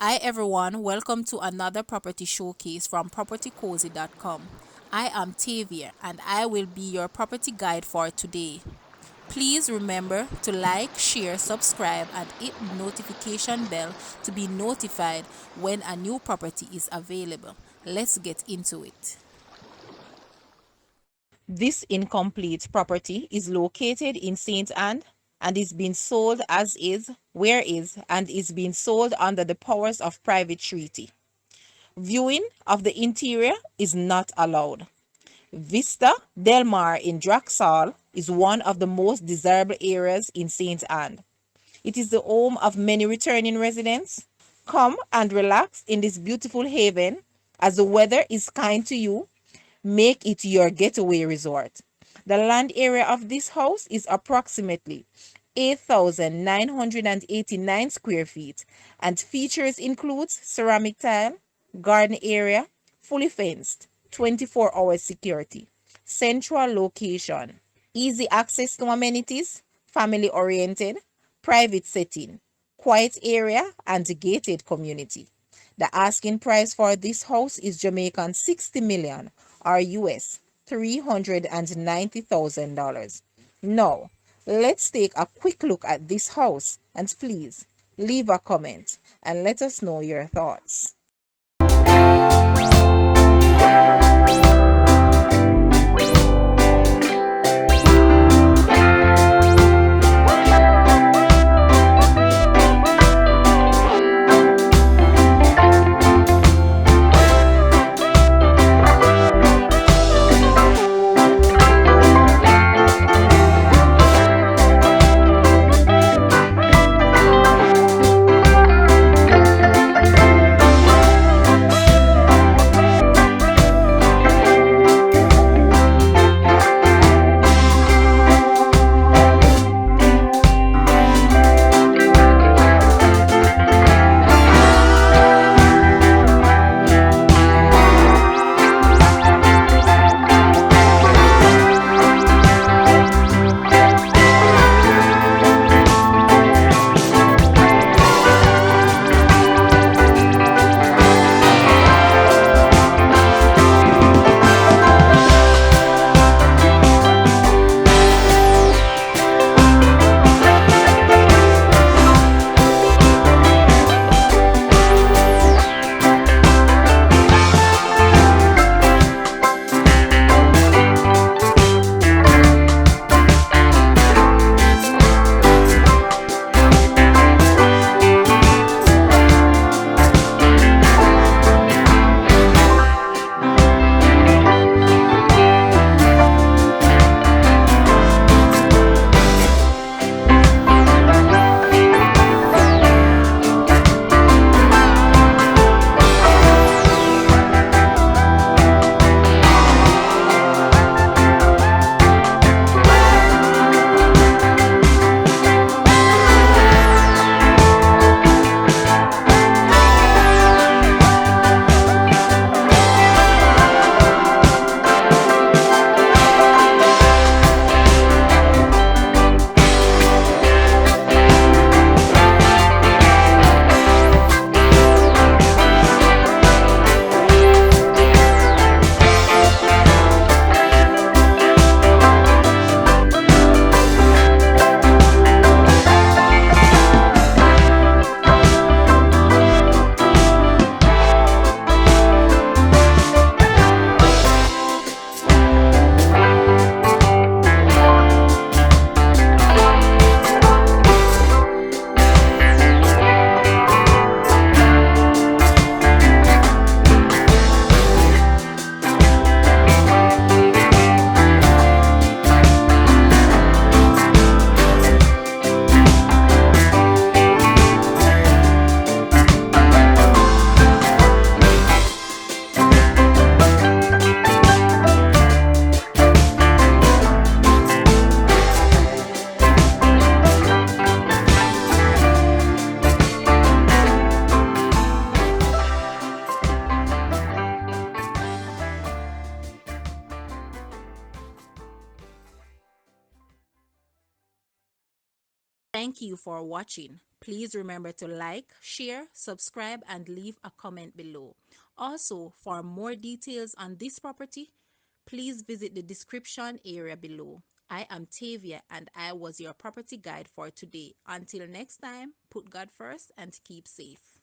Hi everyone, welcome to another property showcase from propertycozy.com. I am Tavia and I will be your property guide for today. Please remember to like, share, subscribe and hit the notification bell to be notified when a new property is available. Let's get into it. This incomplete property is located in St. Anne and is being sold as is, where is, and is being sold under the powers of private treaty. Viewing of the interior is not allowed. Vista Del Mar in Drax is one of the most desirable areas in St. Anne. It is the home of many returning residents. Come and relax in this beautiful haven as the weather is kind to you. Make it your getaway resort. The land area of this house is approximately 8,989 square feet and features includes ceramic tile, garden area, fully fenced, 24-hour security, central location, easy access to amenities, family oriented, private setting, quiet area and gated community. The asking price for this house is Jamaican 60 million or US $390,000. Now, let's take a quick look at this house and please leave a comment and let us know your thoughts. Thank you for watching. Please remember to like, share, subscribe, and leave a comment below. Also, for more details on this property, please visit the description area below. I am Tavia and I was your property guide for today. Until next time, put God first and keep safe.